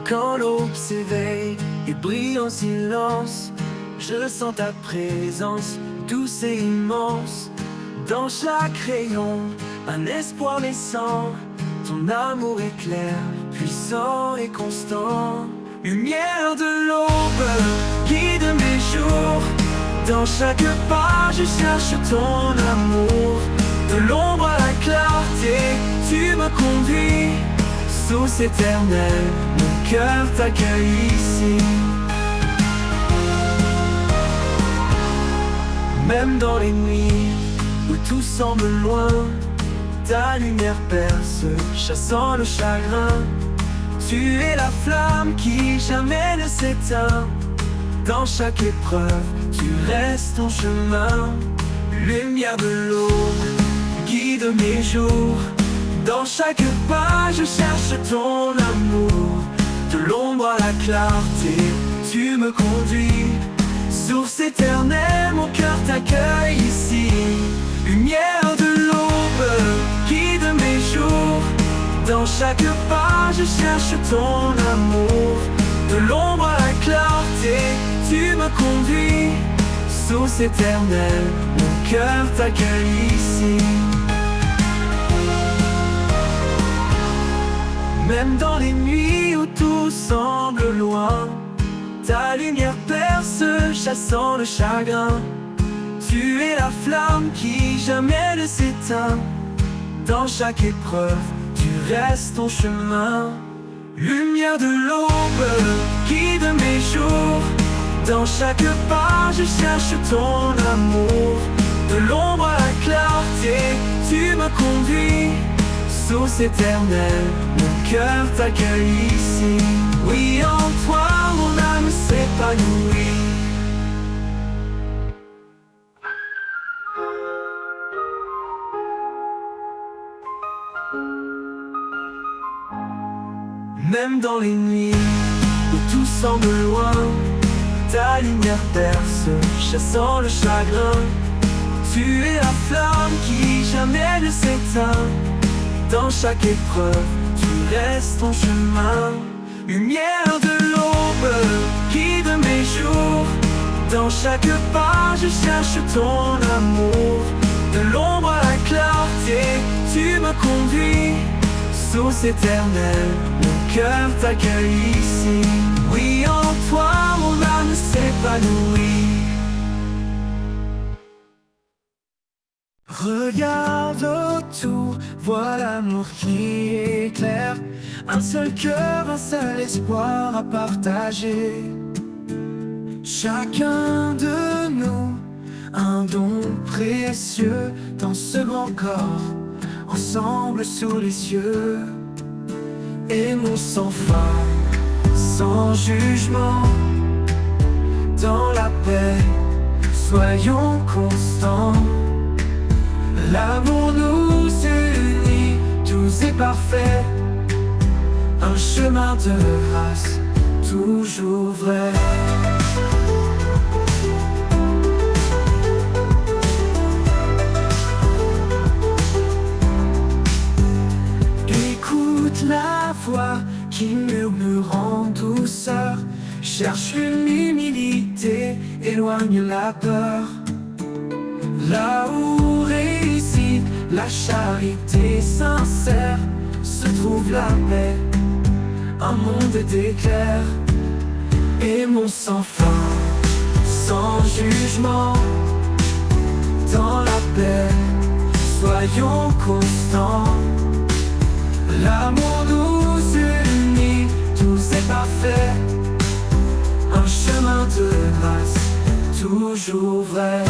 Quand l'aube s'éveille et brille en silence, je sens ta présence douce et immense. Dans chaque rayon, un espoir naissant. Ton amour est clair, puissant et constant. Lumière de l'aube, guide mes jours. Dans chaque pas, je cherche ton amour. De l'ombre à la clarté, tu me conduis. Source éternelle, mon cœur t'accueille ici. Même dans les nuits où tout semble loin, ta lumière perce, chassant le chagrin. Tu es la flamme qui jamais ne s'éteint. Dans chaque épreuve, tu restes en chemin. Lumière de l'aube, guide mes jours. Dans chaque pas, je cherche ton amour. De l'ombre à la clarté, tu me conduis. Source éternelle, mon cœur t'accueille ici. Lumière de l'aube, guide mes jours. Dans chaque pas, je cherche ton amour. De l'ombre à la clarté, tu me conduis. Source éternelle, mon cœur t'accueille ici. Même dans les nuits où tout semble loin, ta lumière perce, chassant le chagrin. Tu es la flamme qui jamais ne s'éteint. Dans chaque épreuve, tu restes ton chemin. Lumière de l'aube, guide mes jours. Dans chaque pas, je cherche ton amour. De l'ombre à la clarté, tu me conduis. Source éternelle, mon cœur t'accueille ici. Oui, en toi, mon âme s'épanouit. Même dans les nuits où tout semble loin, ta lumière perce, chassant le chagrin. Tu es la flamme qui jamais ne s'éteint. Dans chaque épreuve, tu restes ton chemin. Lumière de l'aube, guide mes jours. Dans chaque pas, je cherche ton amour. De l'ombre à la clarté, tu me conduis. Source éternelle, mon cœur t'accueille ici. Oui, en toi, mon âme s'épanouit. Regarde autour, vois l'amour qui éclaire. Un seul cœur, un seul espoir à partager. Chacun de nous, un don précieux dans ce grand corps, ensemble sous les cieux. Aimons sans fin, sans jugement, dans la paix, soyons constants. L'amour nous unit, doux et parfait. Un chemin de grâce, toujours vrai. Écoute la voix qui murmure en douceur. Cherche l'humilité, éloigne la peur. Là où réside la charité sincère, se trouve la paix, un monde d'éclairs. Aimons sans fin, sans jugement, dans la paix, soyons constants. L'amour nous unit, tout est parfait. Un chemin de grâce, toujours vrai.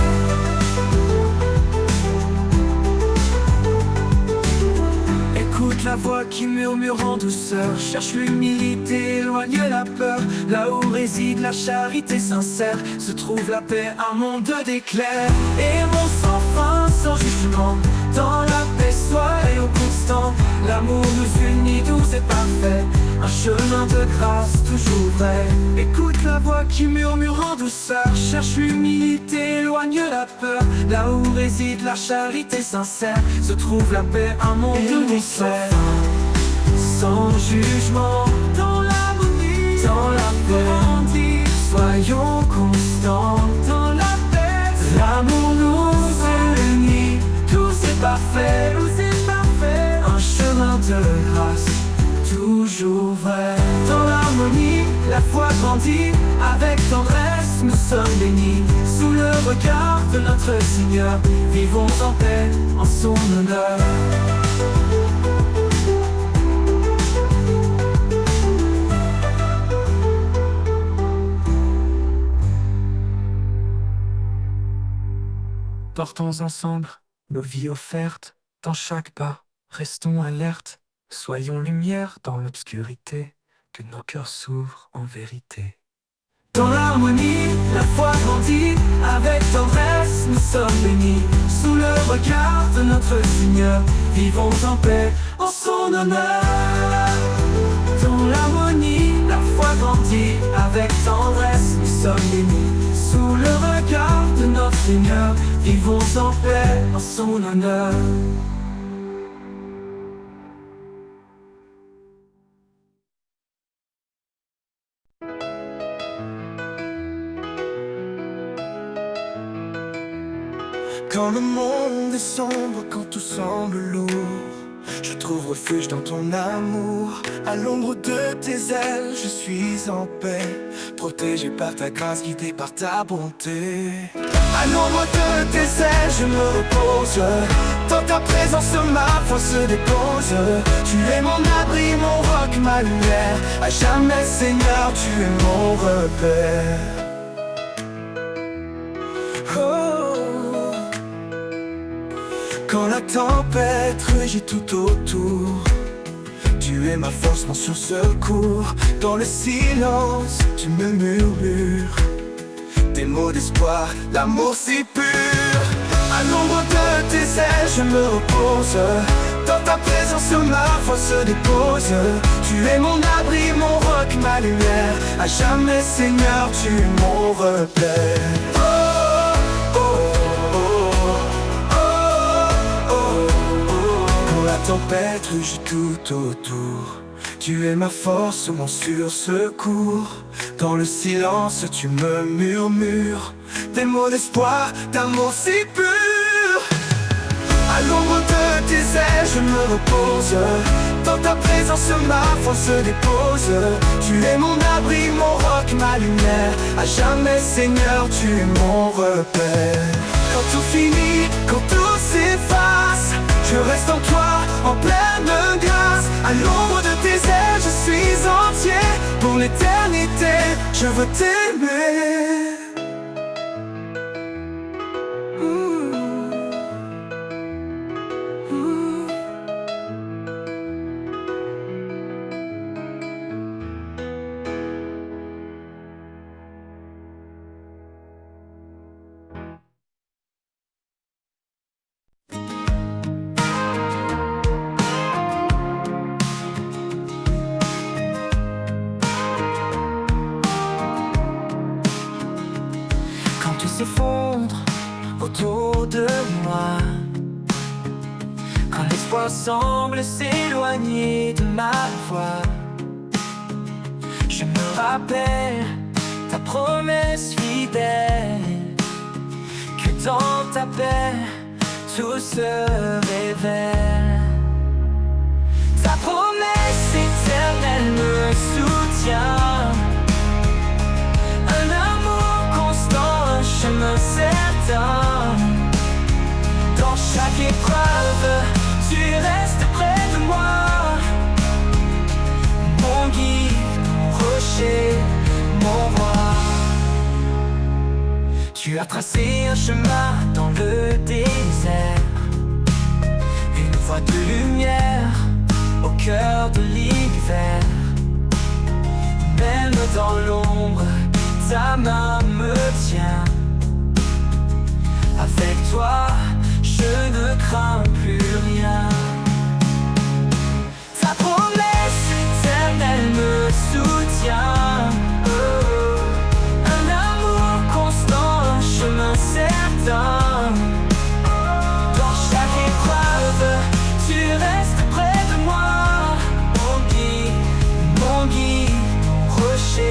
Écoute la voix qui murmure en douceur. Cherche l'humilité, éloigne la peur. Là où réside la charité sincère, se trouve la paix, un monde d'éclairs. Aimons sans fin, sans jugement, dans la paix, soyons constants. L'amour nous unit, doux et parfait. Un chemin de grâce, toujours vrai. Écoute la voix qui murmure en douceur. Cherche l'humilité, éloigne la peur. Là où réside la charité sincère, se trouve la paix, un monde d'éclairs. Sans jugement, dans l'harmonie. dans la paix. Soyons constants dans la paix. L'amour nous unit, tout c'est parfait, un chemin de grâce, toujours vrai. Dans l'harmonie, la foi grandit, avec tendresse nous sommes bénis. Sous le regard de notre Seigneur, vivons en paix, en son honneur. Portons ensemble nos vies offertes dans chaque pas. Restons alertes, soyons lumière dans l'obscurité, que nos cœurs s'ouvrent en vérité. Dans l'harmonie, la foi grandit, avec tendresse nous sommes bénis. Sous le regard de notre Seigneur, vivons en paix, en son honneur. Dans l'harmonie, la foi grandit, avec tendresse nous sommes bénis. Sous le regard de notre Seigneur, vivons en paix, en son honneur. Quand le monde est sombre, quand tout semble lourd, je trouve refuge dans ton amour. À l'ombre de tes ailes, je suis en paix, protégé par ta grâce, guidé par ta bonté. À l'ombre de tes ailes, je me repose. Dans ta présence, ma foi se dépose. Tu es mon abri, mon roc, ma lumière. À jamais, Seigneur, tu es mon repère. Quand la tempête rugit tout autour, tu es ma force, mon secours. Dans le silence, tu me murmures des mots d'espoir, l'amour si pur. À l'ombre de tes ailes, je me repose. Dans ta présence, ma foi se dépose. Tu es mon abri, mon roc, ma lumière. À jamais, Seigneur, tu es mon repère. La tempête rugit tout autour, tu es ma force, mon sûr secours. Dans le silence, tu me murmures des mots d'espoir, d'amour si pur. À l'ombre de tes ailes, je me repose. Dans ta présence, ma foi se dépose. Tu es mon abri, mon roc, ma lumière. À jamais, Seigneur, tu es mon repère. Quand tout finit, quand tout s'efface, je reste en toi, en pleine grâce. À l'ombre de tes ailes, je suis entier. Pour l'éternité, je veux t'aimer. S'effondre autour de moi, quand l'espoir semble s'éloigner de ma voix, je me rappelle ta promesse fidèle, que dans ta paix tout se révèle. Ta promesse éternelle me soutient, un amour constant, un chemin certain. Dans chaque épreuve, tu restes près de moi, mon guide, mon rocher, mon roi. Tu as tracé un chemin dans le désert, une voie de lumière au cœur de l'hiver. Même dans l'ombre, ta main me tient. Avec toi, je ne crains plus rien. Ta promesse éternelle me soutient, un amour constant, un chemin certain. Dans chaque épreuve, tu restes près de moi, mon guide, mon rocher.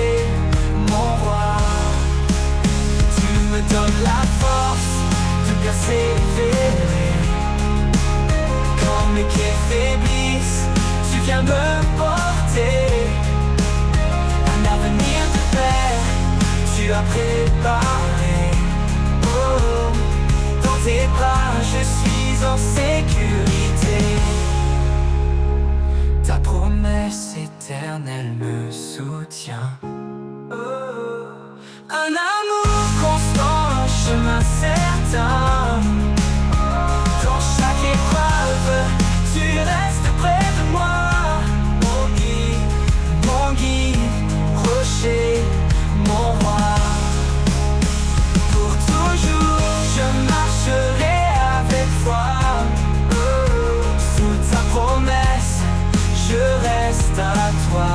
viens me porter un avenir de paix, tu as préparé. Oh, dans tes bras je suis en sécurité. Ta promesse éternelle me soutient. Oh, un amour constant, un chemin certain. Dans chaque épreuve, tu restes près de moi. Mon guide, rocher, mon roi. Pour toujours, je marcherai avec toi. Sous ta promesse, je reste à toi.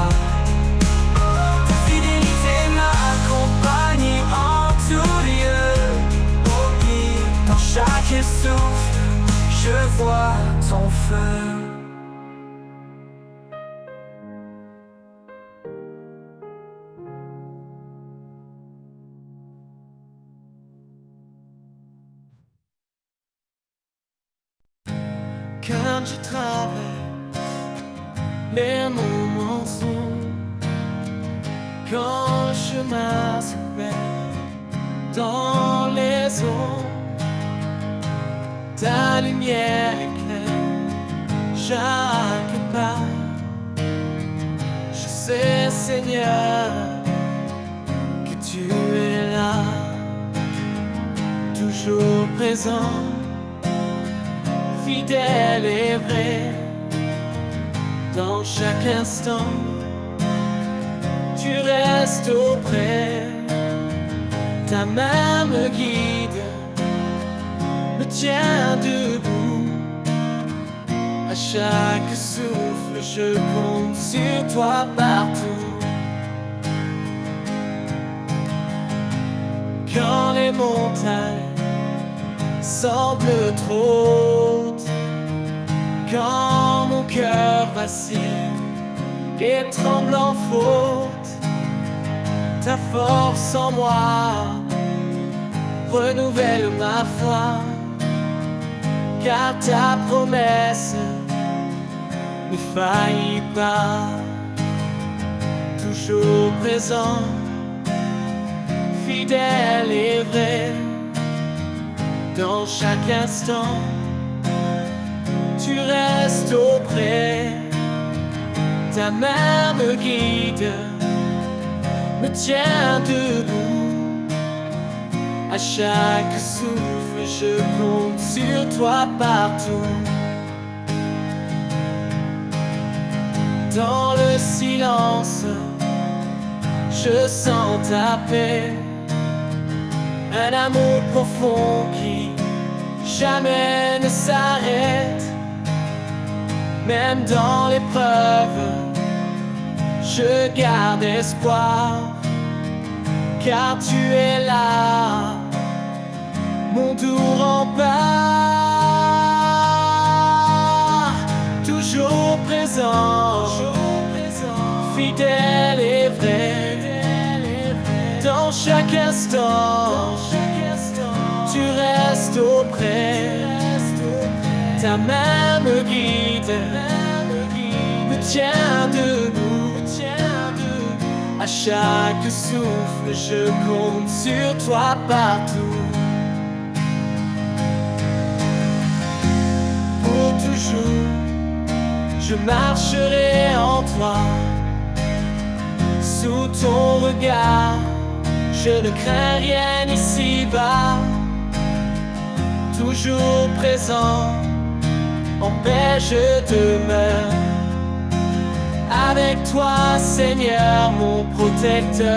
Ta fidélité m'accompagne en tout lieu. Dans chaque souffle, je vois ton feu. Quand je traverse les moments sombres, quand le chemin se perd dans les ombres, ta lumière éclaire chaque pas. Je sais, Seigneur, que tu es là, toujours présent, fidèle et vrai. Dans chaque instant, tu restes auprès. Ta main me guide, me tient debout. À chaque souffle, je compte sur toi partout. Quand les montagnes semblent trop hautes, quand mon cœur vacille et tremble en faute, ta force en moi renouvelle ma foi, car ta promesse ne faillit pas. Toujours présent, fidèle et vrai, dans chaque instant, tu restes auprès. Ta main me guide, me tient debout. À chaque souffle, je compte sur toi partout. Dans le silence, je sens ta paix. Un amour profond qui jamais ne s'arrête. Même dans l'épreuve, je garde espoir, car tu es là, mon doux rempart. Toujours présent, fidèle et vrai, dans chaque instant, tu restes auprès. Ta main me guide, me tient debout. À chaque souffle, je compte sur toi partout. Pour toujours, je marcherai en toi. Sous ton regard, je ne crains rien ici-bas. Toujours présent, en paix je demeure. Avec toi, Seigneur, mon protecteur.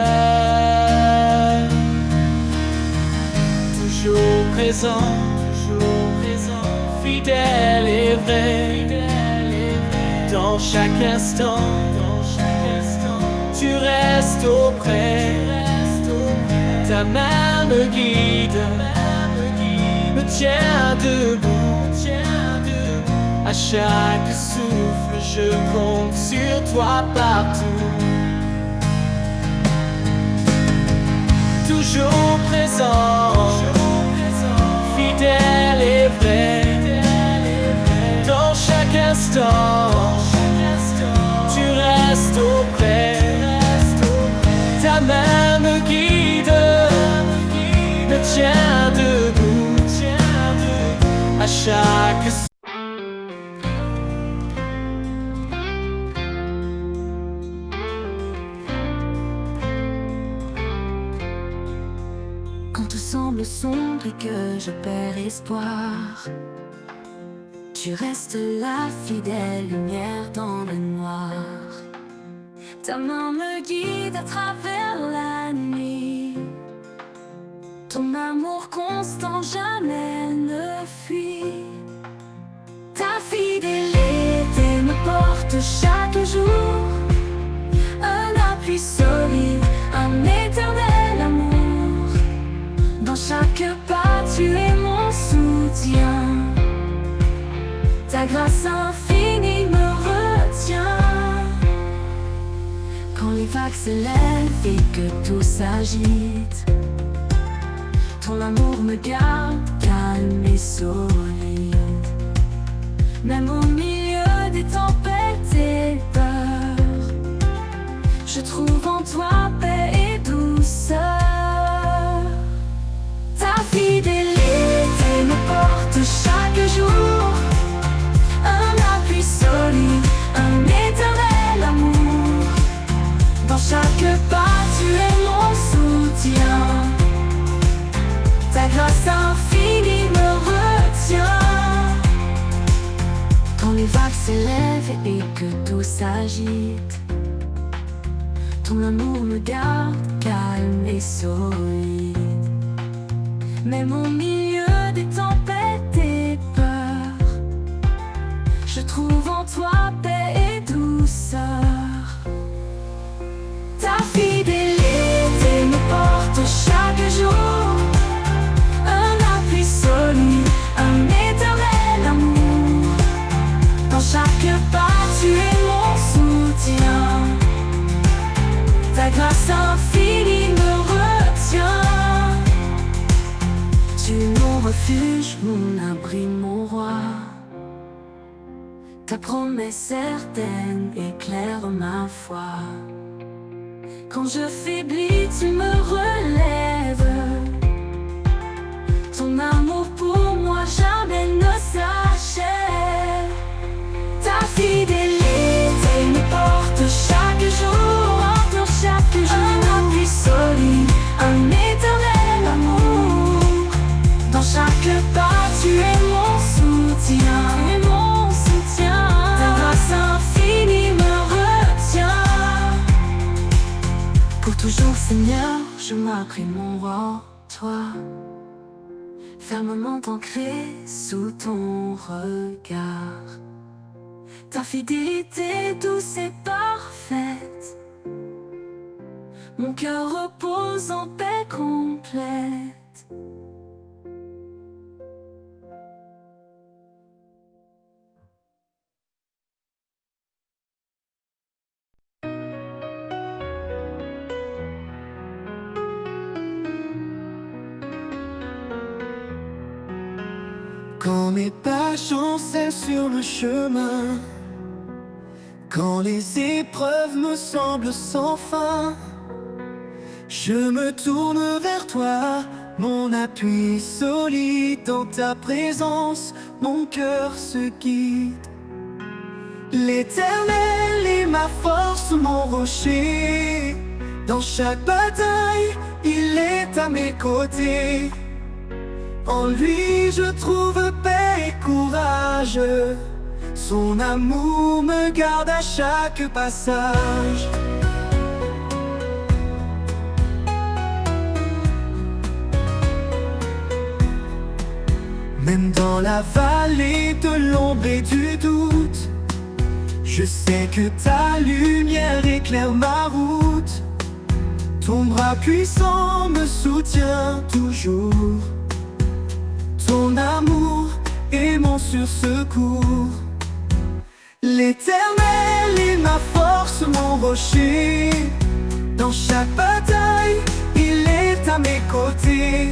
Toujours présent, fidèle et vrai. Dans chaque instant, tu restes auprès. Ta main me guide, me tient debout. À chaque souffle, je compte sur toi partout. Toujours présent, fidèle et vrai. Dans chaque instant, chaque quand tout semble sombre et que je perds espoir, tu restes la fidèle lumière dans le noir. Ta main me guide à travers la nuit. Ton amour constant jamais ne fuit. Ta fidélité me porte chaque jour. Un appui solide, un éternel amour. Dans chaque pas tu es mon soutien. Ta grâce infinie me retient. Quand les vagues s'élèvent et que tout s'agite, ton amour me garde calme et solide. Même au milieu des tempêtes et peurs, je trouve en toi paix et douceur. Ta fidélité me porte chaque jour. Un appui solide, un éternel amour. Dans chaque pas tu es mon soutien. Ta grâce infinie me retient. Quand les vagues s'élèvent et que tout s'agite, ton amour me garde calme et solide. Même au milieu des tempêtes et peurs, je trouve en toi paix et douceur. Ta fidélité me porte chaque jour. Un appui solide, un éternel amour. Dans chaque pas tu es mon soutien. Ta grâce infinie me retient. Tu es mon refuge, mon abri, mon roi. Ta promesse certaine éclaire ma foi. Quand je faiblis, tu me relèves. Ton amour pour moi jamais ne s'achève. Ta fidélité me porte chaque jour. Dans chaque jour, un appui solide, un éternel amour. Dans chaque pas, tu es mon soutien. Tu es mon soutien. Ta grâce infinie me retient. Pour toujours, Seigneur, je m'apprie mon roi, toi. Fermement ancré sous ton regard. Ta fidélité douce et parfaite. Mon cœur repose en paix complète. Quand mes pas chancellent sur le chemin, quand les épreuves me semblent sans fin, je me tourne vers toi, mon appui solide. Dans ta présence, mon cœur se guide. L'Éternel est ma force, mon rocher. Dans chaque bataille, il est à mes côtés. En lui je trouve paix et courage. Son amour me garde à chaque passage. Même dans la vallée de l'ombre et du doute, je sais que ta lumière éclaire ma route. Ton bras puissant me soutient toujours. Ton amour est mon sursecours. L'Éternel est ma force, mon rocher. Dans chaque bataille, il est à mes côtés.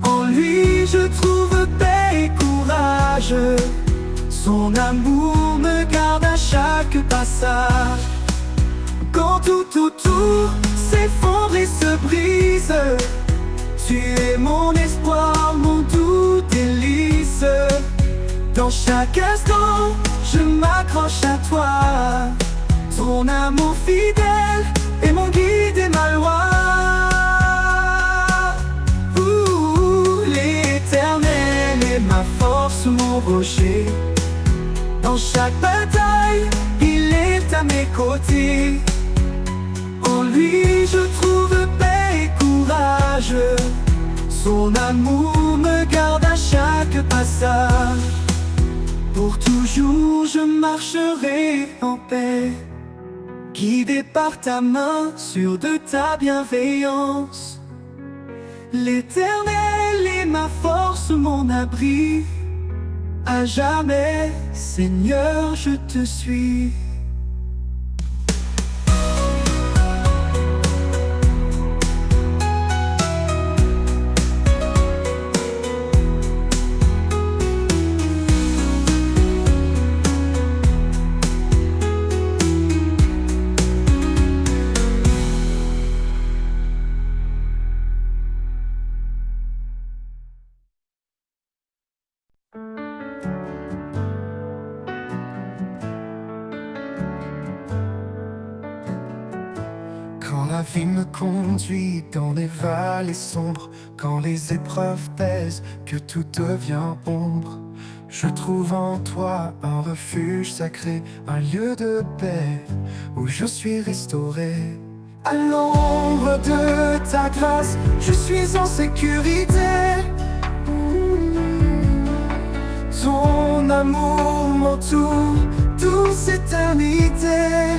En lui je trouve paix et courage. Son amour me garde à chaque passage. Quand tout autour s'effondre et se brise, tu es mon espoir, mon doux délice. Dans chaque instant, je m'accroche à toi. Ton amour fidèle est mon guide et ma loi. L'Éternel est ma force, mon rocher. Dans chaque bataille, il est à mes côtés. En lui je trouve paix et courage. Son amour me garde à chaque passage. Pour toujours je marcherai en paix, guidé par ta main, sûr de ta bienveillance. L'Éternel est ma force, mon abri. À jamais, Seigneur, je te suis. Quand la vie me conduit dans les vallées sombres, quand les épreuves pèsent, que tout devient ombre, je trouve en toi un refuge sacré, un lieu de paix où je suis restauré. À l'ombre de ta grâce, je suis en sécurité. Ton amour m'entoure, douce éternité.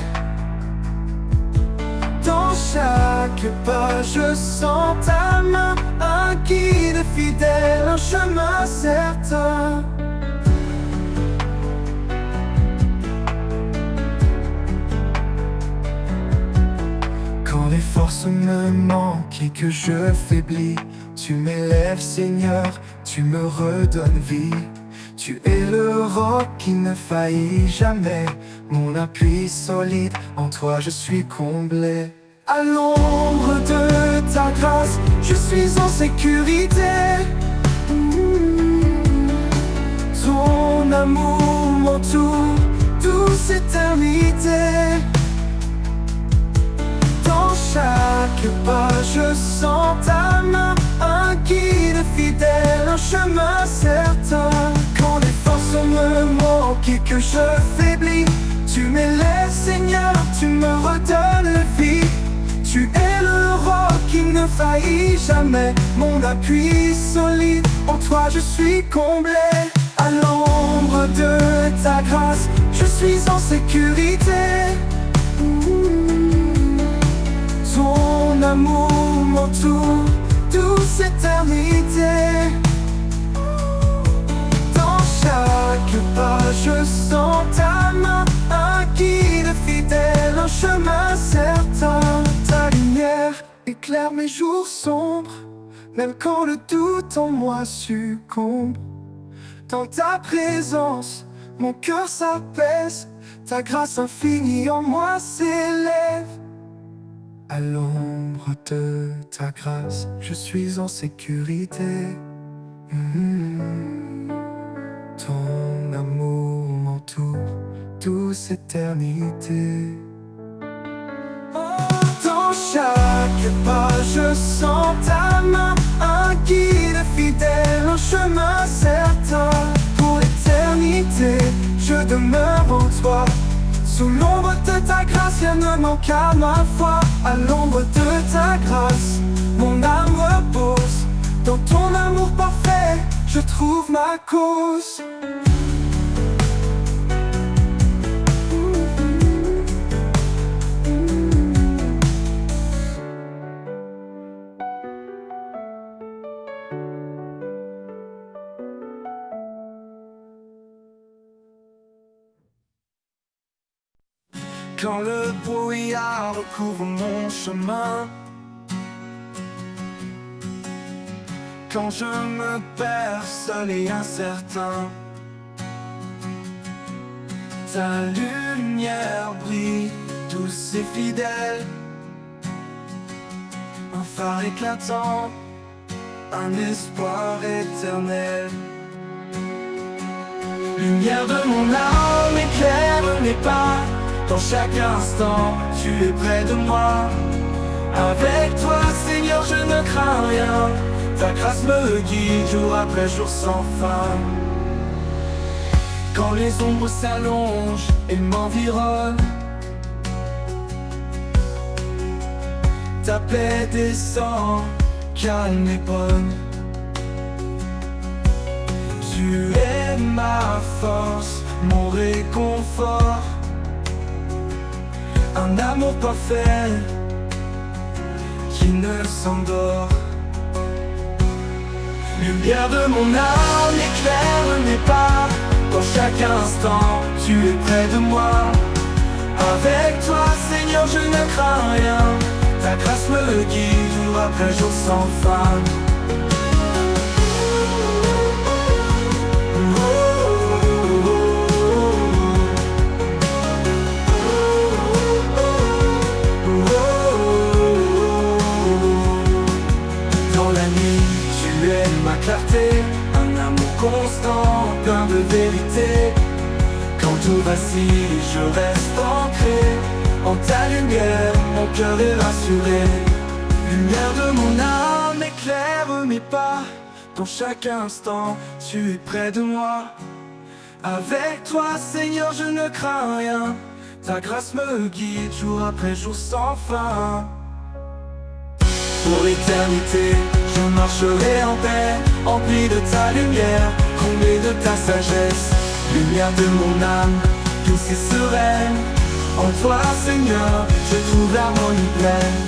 Dans chaque pas, je sens ta main, un guide fidèle, un chemin certain. Quand les forces me manquent et que je faiblis, tu m'élèves, Seigneur, tu me redonnes vie. Tu es le roc qui ne faillit jamais, mon appui solide, en toi je suis comblé. À l'ombre de ta grâce, je suis en sécurité. Ton amour m'entoure, douce éternité. Dans chaque pas, je sens ta main, un guide fidèle, un chemin certain. Quand les forces me manquent et que je faiblis, tu m'élèves, Seigneur, tu me redonnes vie. Tu es le roc qui ne faillit jamais, mon appui solide, en toi je suis comblé. À l'ombre de ta grâce, je suis en sécurité. Ton amour m'entoure, douce éternité. Dans chaque pas, je sens ta main, un guide fidèle, un chemin certain. Ta lumière éclaire mes jours sombres, même quand le doute en moi succombe. Dans ta présence, mon cœur s'apaise, ta grâce infinie en moi s'élève. À l'ombre de ta grâce, je suis en sécurité. Ton amour m'entoure, douce éternité. Dans chaque pas, je sens ta main, un guide fidèle, un chemin certain. Pour l'éternité, je demeure en toi. Sous l'ombre de ta grâce, rien ne manque à ma foi. À l'ombre de ta grâce, mon âme repose. Dans ton amour parfait, je trouve ma cause. Quand le brouillard recouvre mon chemin, quand je me perds seul et incertain, ta lumière brille, douce et fidèle, un phare éclatant, un espoir éternel. Lumière de mon âme, éclaire mes pas. Dans chaque instant, tu es près de moi. Avec toi, Seigneur, je ne crains rien. Ta grâce me guide jour après jour sans fin. Quand les ombres s'allongent et m'environnent, ta paix descend, calme et bonne. Tu es ma force, mon réconfort. Un amour parfait qui ne s'endort. Lumière de mon âme, éclaire mes pas. Dans chaque instant, tu es près de moi. Avec toi, Seigneur, je ne crains rien. Ta grâce me guide jour après jour sans fin. Dans la nuit, tu es ma clarté, un amour constant, plein de vérité. Quand tout vacille, je reste ancré en ta lumière, mon cœur est rassuré. Lumière de mon âme, éclaire mes pas. Dans chaque instant, tu es près de moi. Avec toi, Seigneur, je ne crains rien. Ta grâce me guide jour après jour sans fin. Pour l'éternité, je marcherai en paix, empli de ta lumière, comblé de ta sagesse. Lumière de mon âme, douce et sereine. En toi, Seigneur, je trouve l'harmonie pleine.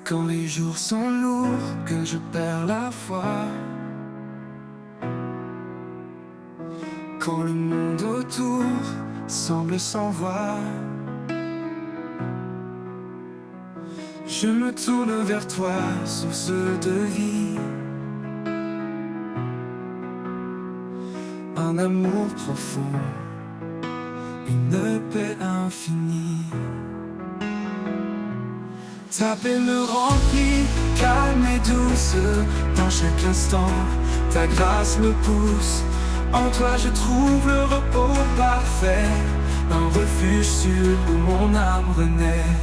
Quand les jours sont lourds, que je perds la foi, quand le monde autour semble sans voix, je me tourne vers toi, source de vie. Un amour profond, une paix infinie. Ta paix me remplit, calme et douce. Dans chaque instant, ta grâce me pousse. En toi je trouve le repos parfait, un refuge sûr où mon âme renaît.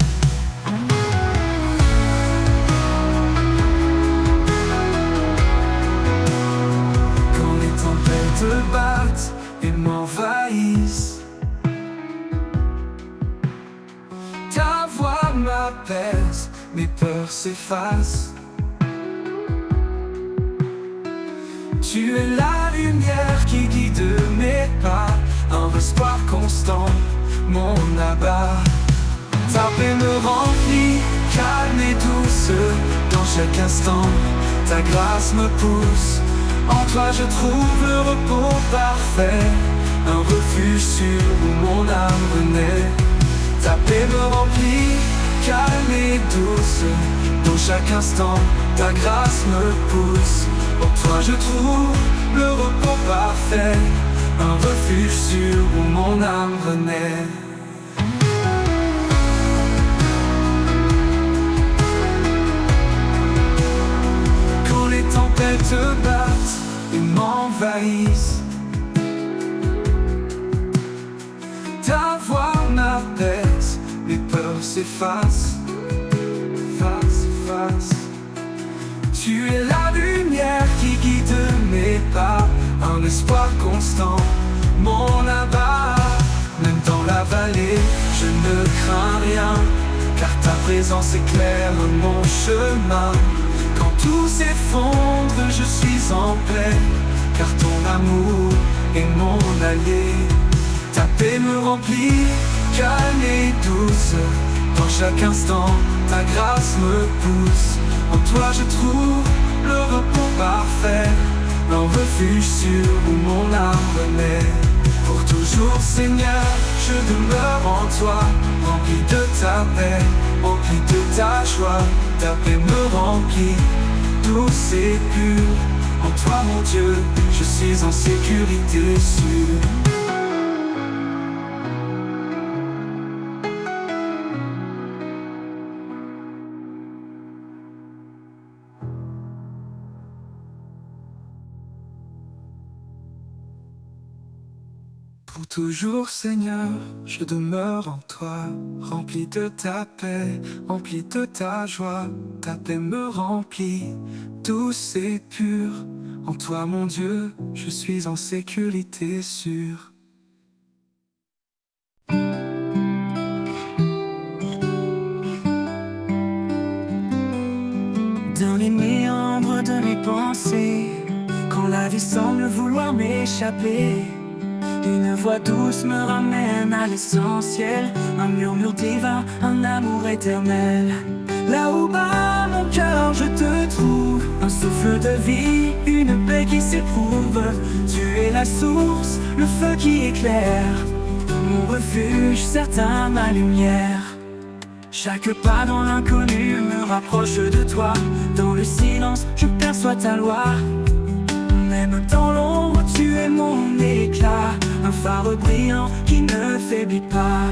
Quand les tempêtes battent et m'envahissent, ta voix m'apaise, mes peurs s'effacent. Tu es la lumière qui guide mes pas, un espoir constant, mon abat. Ta paix me remplit, calme et douce. Dans chaque instant, ta grâce me pousse. En toi je trouve le repos parfait, un refuge sûr où mon âme renaît. Ta paix me remplit, calme et douce. Dans chaque instant, ta grâce me pousse. En toi je trouve le repos parfait, un refuge sûr où mon âme renaît. Quand les tempêtes battent et m'envahissent, ta voix m'apaise, mes peurs s'effacent, face. Tu es la lumière qui guide mes pas, un espoir constant, mon abat. Même dans la vallée, je ne crains rien, car ta présence éclaire mon chemin. Quand tout s'effondre, je suis en paix, car ton amour est mon allié. Ta paix me remplit, calme et douce. Dans chaque instant, ta grâce me pousse. En toi je trouve le repos parfait, un refuge sûr où mon âme renaît. Pour Toujours Seigneur, je demeure en toi, rempli de ta paix, rempli de ta joie. Ta paix me remplit, douce et pure. En toi mon Dieu, je suis en sécurité sûre. Pour toujours Seigneur, je demeure en toi, rempli de ta paix, rempli de ta joie. Ta paix me remplit, douce et pure. En toi mon Dieu, je suis en sécurité sûre. Dans les méandres de mes pensées, quand la vie semble vouloir m'échapper, une voix douce me ramène à l'essentiel, un murmure divin, un amour éternel. Là où bat mon cœur, je te trouve, un souffle de vie, une paix qui s'éprouve. Tu es la source, le feu qui éclaire, mon refuge, certain, ma lumière. Chaque pas dans l'inconnu me rapproche de toi. Dans le silence, je perçois ta loi. Même dans l'ombre, tu es mon éclat, un phare brillant qui ne faiblit pas.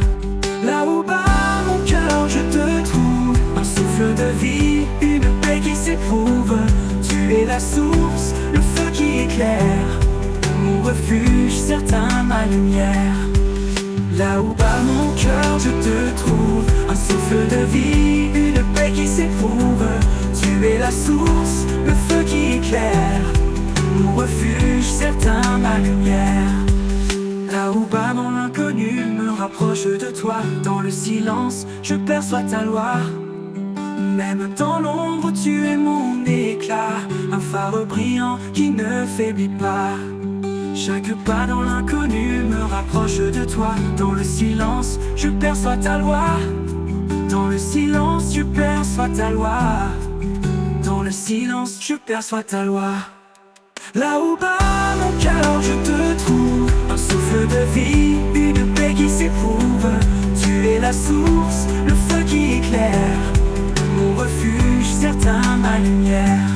Là où bat mon cœur, je te trouve, un souffle de vie, une paix qui s'éprouve. Tu es la source, le feu qui éclaire, mon refuge, certain, ma lumière. Là où bat mon cœur, je te trouve, un souffle de vie, une paix qui s'éprouve. Tu es la source, le feu qui éclaire, mon refuge, certain, ma lumière. Là où bat mon inconnu me rapproche de toi. Dans le silence, je perçois ta loi. Même dans l'ombre, tu es mon éclat, un phare brillant qui ne faiblit pas. Chaque pas dans l'inconnu me rapproche de toi. Dans le silence, je perçois ta loi. Dans le silence, je perçois ta loi. Dans le silence, je perçois ta loi. Là où bat mon cœur, je te trouve, un souffle de vie, une paix qui s'éprouve. Tu es la source, le feu qui éclaire, mon refuge, certain, ma lumière.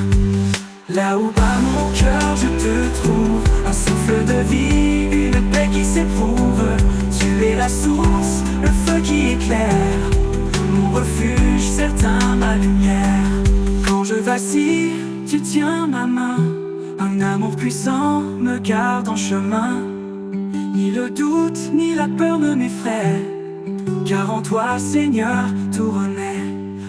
Là où bat mon cœur, je te trouve, un souffle de vie, une paix qui s'éprouve. Tu es la source, le feu qui éclaire, mon refuge, certain, ma lumière. Quand je vacille, tu tiens ma main, un amour puissant me garde en chemin. Ni le doute, ni la peur ne m'effraient, car en toi, Seigneur, tout renaît.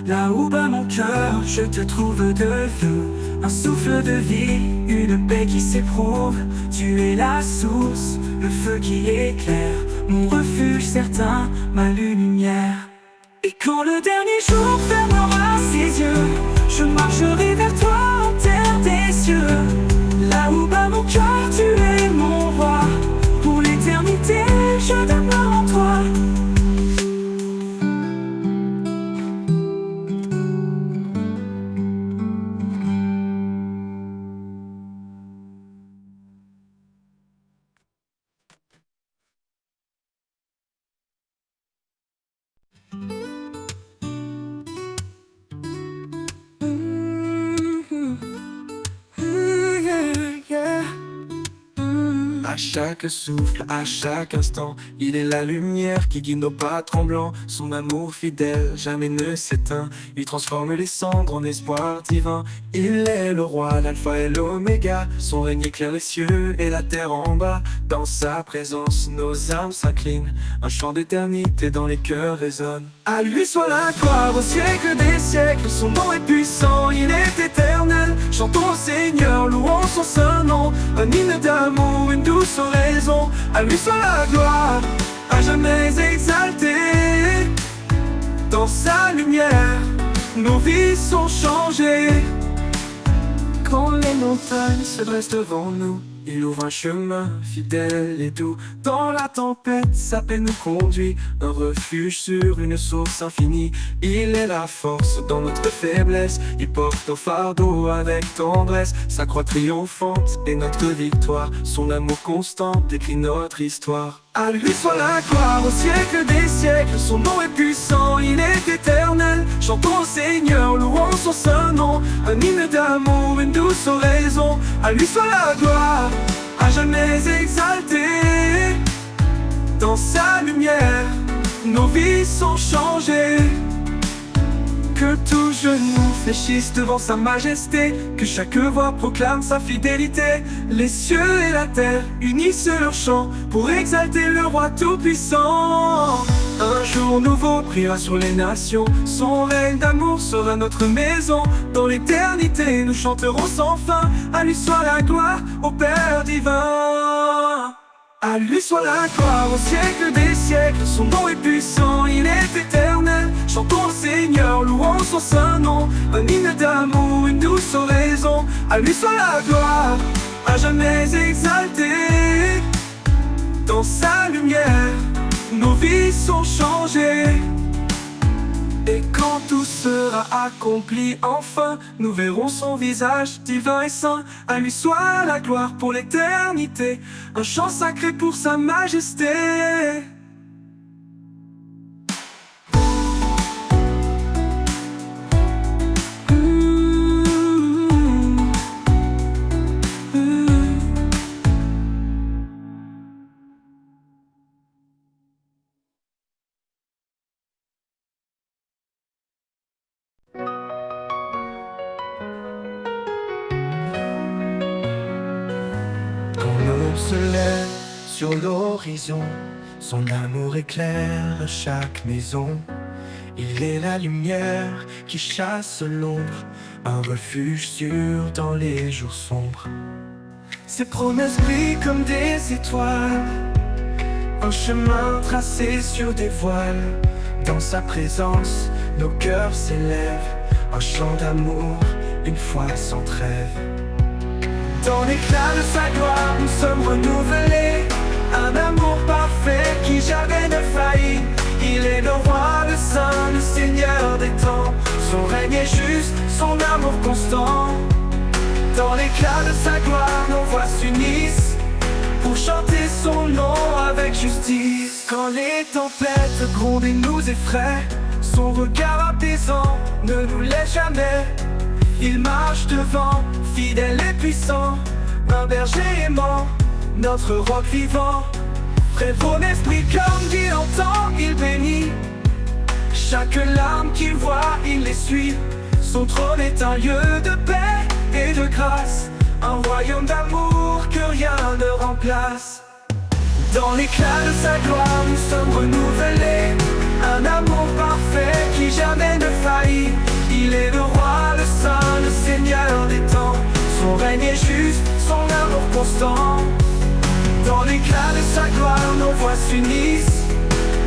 Là où bat mon cœur, je te trouve de feu, un souffle de vie, une paix qui s'éprouve. Tu es la source, le feu qui éclaire, mon refuge certain, ma lumière. Et quand le dernier jour fermera ses yeux, je marcherai vers toi en terre des cieux. Là où bat mon cœur, tu es mon roi, pour l'éternité, je demeure en toi. À chaque souffle, à chaque instant, il est la lumière qui guide nos pas tremblants. Son amour fidèle jamais ne s'éteint, il transforme les cendres en espoir divin. Il est le roi, l'alpha et l'oméga, son règne éclaire les cieux et la terre en bas. Dans sa présence, nos âmes s'inclinent, un chant d'éternité dans les cœurs résonne. À lui soit la gloire au siècle des siècles, son nom est puissant, il est éternel. Chantons au Seigneur, louons son saint nom, un hymne d'amour, une douce oraison. À lui soit la gloire, à jamais exaltée. Dans sa lumière, nos vies sont changées. Quand les montagnes se dressent devant nous, Il ouvre un chemin fidèle et doux. Dans la tempête, sa paix nous conduit. Un refuge sur une source infinie. Il est la force dans notre faiblesse. Il porte nos fardeaux avec tendresse. Sa croix triomphante est notre victoire. Son amour constant décrit notre histoire. À lui soit la gloire au siècle des siècles. Son nom est puissant, il est éternel. Chantons au Seigneur, louons son saint nom. Un hymne d'amour, une douce oraison. À lui soit la gloire, à jamais exaltée. Dans sa lumière, nos vies sont changées. Que tout genou fléchisse devant sa majesté. Que chaque voix proclame sa fidélité. Les cieux et la terre unissent leur chant pour exalter le roi tout-puissant. Un jour nouveau brillera sur les nations. Son règne d'amour sera notre maison. Dans l'éternité nous chanterons sans fin. À lui soit la gloire, au Père divin. À lui soit la gloire au siècle des siècles. Son nom est puissant, il est éternel. Chantons au Seigneur, louons son saint nom. Un hymne d'amour, une douce oraison. À lui soit la gloire, à jamais exaltée. Dans sa lumière, nos vies sont changées. Et quand tout sera accompli enfin, nous verrons son visage divin et saint. À lui soit la gloire pour l'éternité, un chant sacré pour sa majesté. Se lève sur l'horizon, son amour éclaire chaque maison. Il est la lumière qui chasse l'ombre, un refuge sûr dans les jours sombres. Ses promesses brillent comme des étoiles, un chemin tracé sur des voiles. Dans sa présence, nos cœurs s'élèvent, un chant d'amour, une foi sans trêve. Dans l'éclat de sa gloire, nous sommes renouvelés. Un amour parfait qui jamais ne faillit. Il est le roi, le saint, le seigneur des temps. Son règne est juste, son amour constant. Dans l'éclat de sa gloire, nos voix s'unissent pour chanter son nom avec justice. Quand les tempêtes grondent et nous effraient, son regard apaisant ne nous laisse jamais. Il marche devant, fidèle et puissant, un berger aimant, notre roc vivant. Prévaut l'esprit comme il entend, il bénit chaque larme qu'il voit, il les suit. Son trône est un lieu de paix et de grâce, un royaume d'amour que rien ne remplace. Dans l'éclat de sa gloire, nous sommes renouvelés. Un amour parfait qui jamais ne faillit. Il est le roi, le saint, le seigneur des temps. Son règne est juste, son amour constant. Dans l'éclat de sa gloire, nos voix s'unissent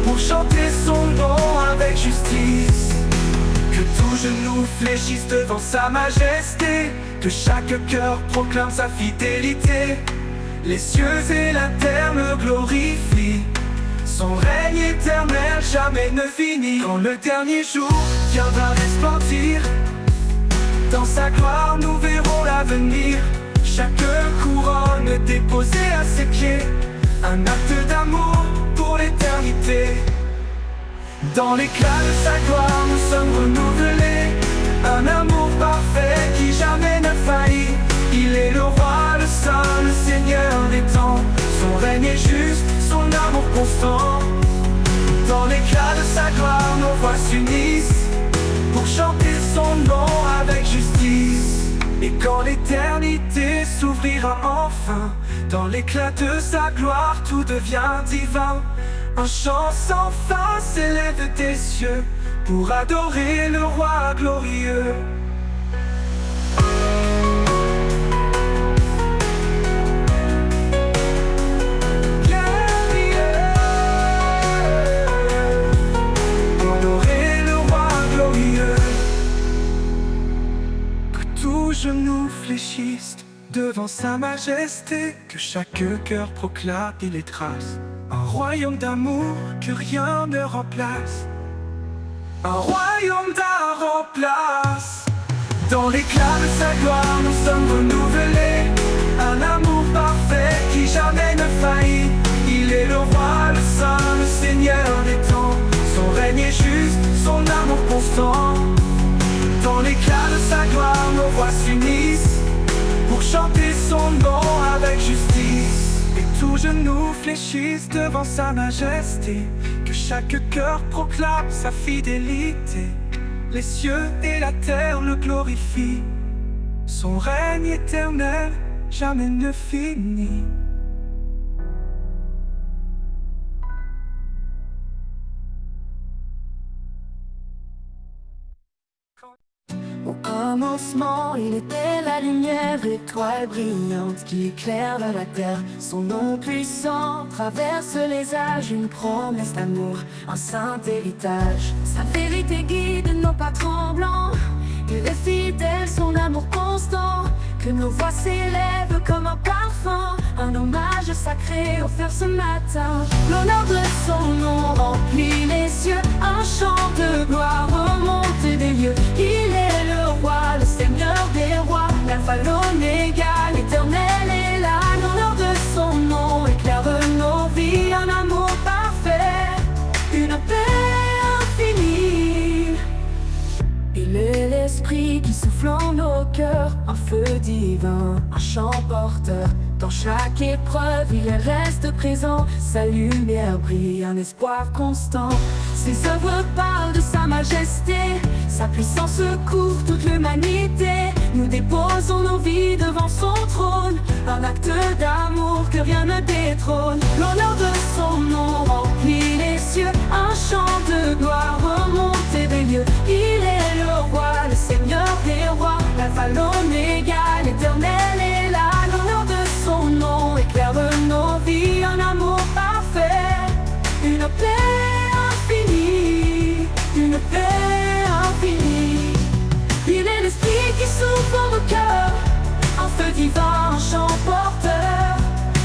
pour chanter son nom avec justice. Que tout genou fléchisse devant sa majesté, que chaque cœur proclame sa fidélité. Les cieux et la terre le glorifient, son règne éternel jamais ne finit. Quand le dernier jour viendra resplendir, dans sa gloire nous verrons l'avenir. Chaque couronne déposée à ses pieds, un acte d'amour pour l'éternité. Dans l'éclat de sa gloire nous sommes renouvelés. Un amour parfait qui jamais ne faillit. Il est le roi, le saint, le seigneur des temps. Son règne est juste, son amour constant. Dans l'éclat de sa gloire, nos voix s'unissent pour chanter son nom avec justice. Et quand l'éternité s'ouvrira enfin, dans l'éclat de sa gloire, tout devient divin. Un chant sans fin s'élève des cieux pour adorer le roi glorieux. Genou fléchissent devant sa majesté, que chaque cœur proclame et les trace. Un royaume d'amour que rien ne remplace. Un royaume d'un remplace. Dans l'éclat de sa gloire, nous sommes renouvelés. Un amour parfait qui jamais ne faillit. Il est le roi, le saint, le seigneur des temps. Son règne est juste, son amour constant. Dans l'éclat de sa gloire, nos voix s'unissent pour chanter son nom avec justice. Et tous genoux fléchissent devant sa majesté, que chaque cœur proclame sa fidélité. Les cieux et la terre le glorifient. Son règne éternel jamais ne finit. Au commencement, il était la lumière, étoile brillante qui éclaire la terre. Son nom puissant traverse les âges, une promesse d'amour, un saint héritage. Sa vérité guide nos pas tremblants, il est fidèle, son amour constant. Que nos voix s'élèvent comme un parfum, un hommage sacré offert ce matin. L'honneur de son nom remplit les cieux, un chant de gloire remonte des lieux. Il est le roi, le seigneur des rois, l'alpha, l'oméga, l'éternel est là. L'honneur de son nom éclaire nos vies, un amour parfait, une paix infinie. Il est l'esprit qui souffle en nos cœurs, un feu divin, un chant porteur. Dans chaque épreuve, il reste présent, sa lumière brille, un espoir constant. Ses œuvres parlent de sa majesté, sa puissance couvre toute l'humanité. Nous déposons nos vies devant son trône, un acte d'amour que rien ne détrône. L'honneur de son nom remplit les cieux, un chant de gloire remonte des lieux. Il est le roi, le seigneur des rois, l'alpha, l'oméga, l'éternel est là. L'honneur de son nom éclaire nos vies, un amour parfait, une paix infinie, une paix infinie. Il est l'esprit qui souffle en nos cœurs, un feu divin, un chant porteur.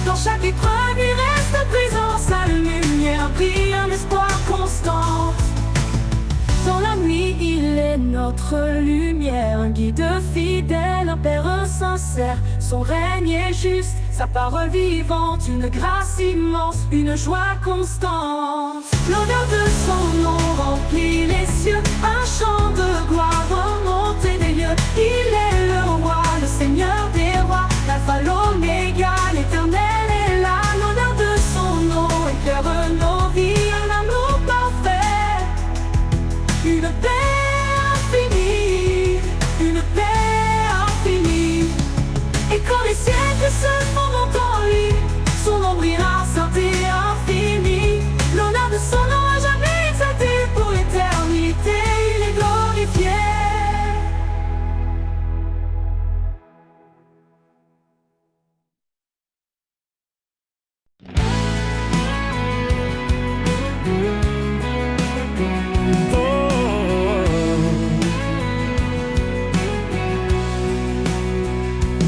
Dans chaque épreuve, il reste présent, sa lumière brille, un espoir constant. Dans la nuit, il est notre lumière, un guide fidèle, un père sincère. Son règne est juste, sa parole vivante, une grâce immense, une joie constante. L'honneur de son nom remplit les cieux, un chant de gloire remonte des lieux. Il est le roi, le seigneur des rois, l'alpha, l'oméga, l'éternel est là. L'honneur de son nom éclaire nos vies, un amour parfait, une paix infinie, une paix infinie. Et quand les siècles se fondent en lui, son nom brillera saint et infini. L'honneur de son nom a jamais exalté, pour l'éternité il est glorifié.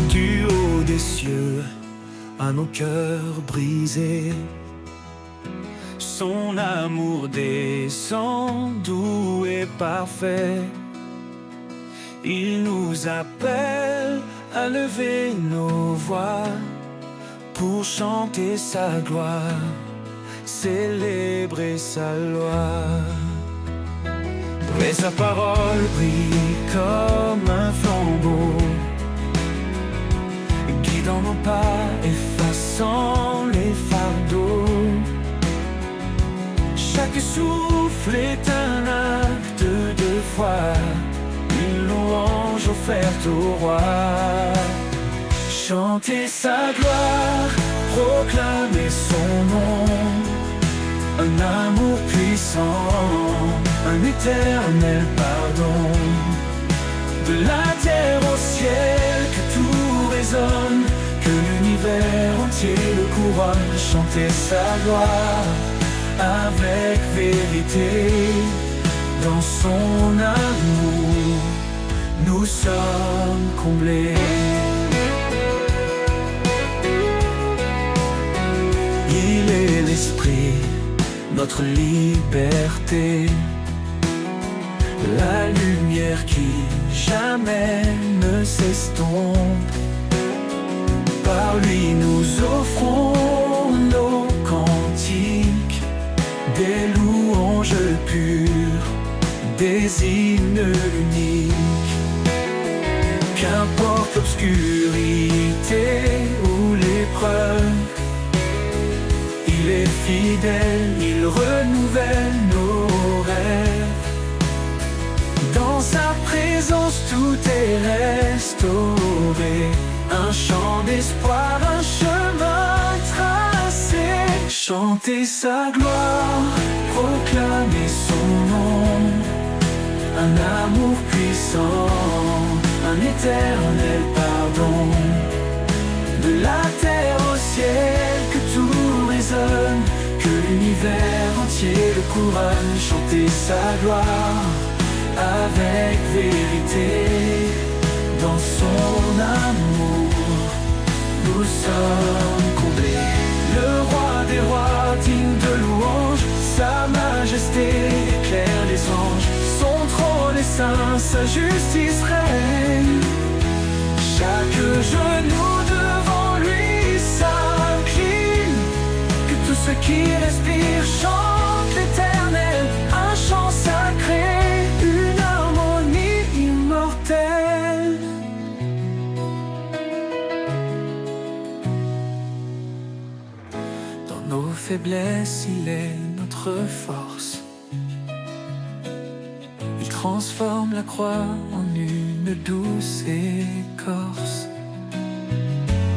Du haut des cieux, à nos cœurs brisés, son amour descend doux et parfait. Il nous appelle à lever nos voix pour chanter sa gloire, célébrer sa loi. Mais sa parole brille comme un flambeau, guidant nos pas, effaçant les fardeaux. Chaque souffle est un acte de foi, une louange offerte au roi. Chanter sa gloire, proclamer son nom, un amour puissant, un éternel pardon. De la terre au ciel, que tout résonne, que l'univers entier le couronne. Chanter sa gloire avec vérité, dans son amour, nous sommes comblés. Saint-Esprit, notre liberté. La lumière qui jamais ne s'estompe. Par lui nous offrons nos cantiques, des louanges pures, des hymnes uniques. Qu'importe l'obscurité ou l'épreuve, il est fidèle, il renouvelle nos rêves. Dans sa présence tout est restauré, un chant d'espoir, un chemin tracé. Chanter sa gloire, proclamer son nom, un amour puissant, un éternel pardon. De la terre au ciel, que tout résonne, que l'univers entier le couronne. Chanter sa gloire avec vérité, dans son amour nous sommes comblés. Le roi des rois, digne de louange, sa majesté éclaire les anges. Son trône est saint, sa justice règne. Chaque genou devant lui s'incline. Que tous ceux qui respirent chantent l'éternel, un chant sacré, une harmonie immortelle. Dans nos faiblesses, il est notre force. Il transforme la croix en une douce écorce.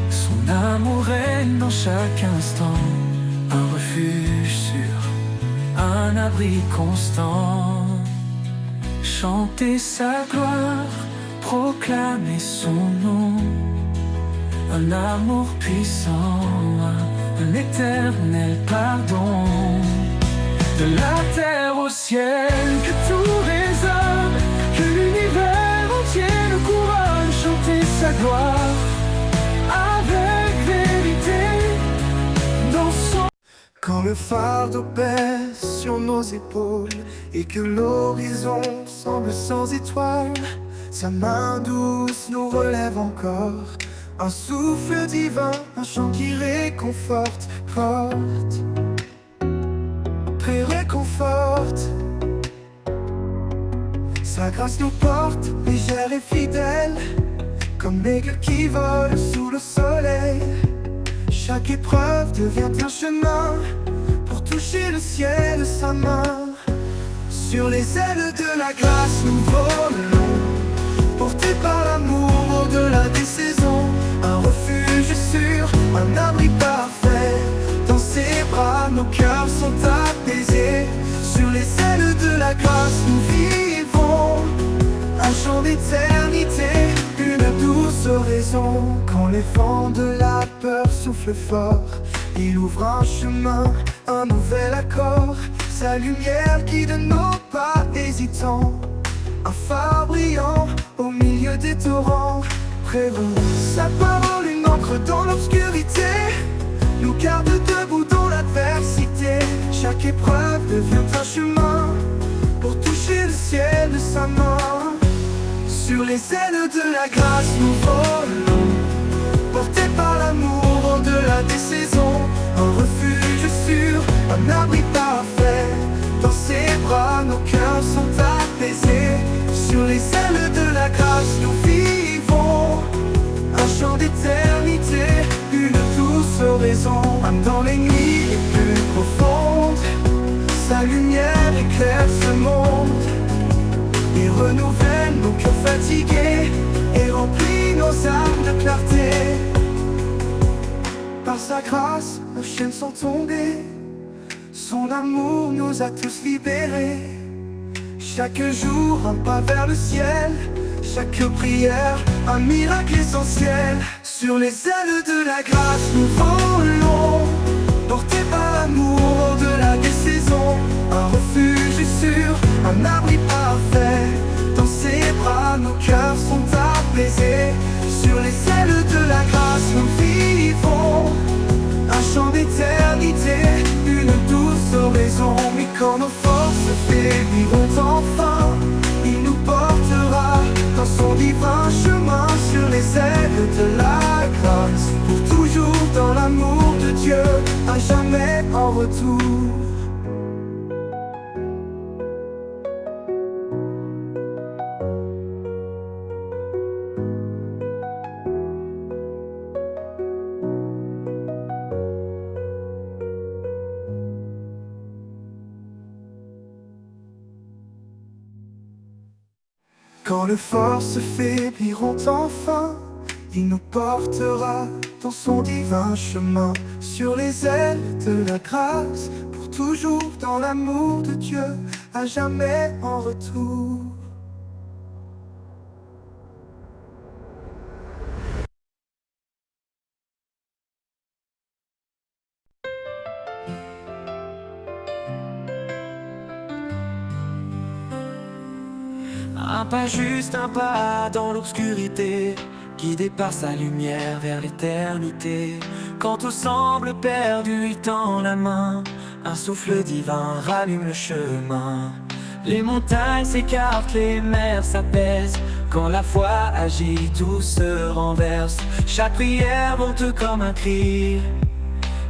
Son amour règne dans chaque instant, un refuge sûr, un abri constant. Chanter sa gloire, proclamer son nom, un amour puissant, un éternel pardon. De la terre au ciel, que tout résonne, que l'univers entier le couronne. Chanter sa gloire avec vérité, dans son... Quand le fardeau pèse sur nos épaules et que l'horizon semble sans étoile, sa main douce nous relève encore. Un souffle divin, un chant qui réconforte, porte, réconforte. Sa grâce nous porte, légère et fidèle, comme l'aigle qui vole sous le soleil. Chaque épreuve devient un chemin pour toucher le ciel de sa main. Sur les ailes de la grâce nous volons, portés par l'amour au-delà des saisons. Un refuge sûr, un abri parfait, dans ses bras nos cœurs sont apaisés. Sur les ailes de la grâce nous vivons, un chant d'éternité, une douce oraison. Quand les vents de la peur soufflent fort, il ouvre un chemin, un nouvel accord. Sa lumière guide nos pas hésitants, un phare brillant au milieu des torrents. Prévent sa parole, une encre dans l'obscurité, nous garde debout dans l'adversité. Chaque épreuve devient un chemin pour toucher le ciel de sa main. Sur les ailes de la grâce nous volons, portés par l'amour au-delà des saisons. Un refuge sûr, un abri parfait, dans ses bras nos cœurs sont apaisés. Sur les ailes de la grâce nous vivons, un chant d'éternité, une douce oraison. Même dans les nuits les plus profondes, sa lumière éclaire ce monde et renouvelle nos cœurs fatigués et remplit nos âmes de clarté. Par sa grâce, nos chaînes sont tombées, son amour nous a tous libérés. Chaque jour, un pas vers le ciel, chaque prière, un miracle essentiel. Sur les ailes de la grâce, nous volons, portés par l'amour au-delà des saisons. Un refuge sûr, un abri parfait, dans ses bras, nos cœurs sont apaisés. Sur les ailes de la grâce, nous vivons, un chant d'éternité, une Quand nos forces faibliront enfin, il nous portera dans son divin chemin, sur les ailes de la grâce, pour toujours dans l'amour de Dieu, à jamais en retour. Quand les forces faibliront enfin, il nous portera dans son divin chemin, sur les ailes de la grâce, pour toujours dans l'amour de Dieu, à jamais en retour. Un pas juste, un pas dans l'obscurité, guidé par sa lumière vers l'éternité. Quand tout semble perdu, il tend la main, un souffle divin rallume le chemin. Les montagnes s'écartent, les mers s'apaisent, quand la foi agit, tout se renverse. Chaque prière monte comme un cri,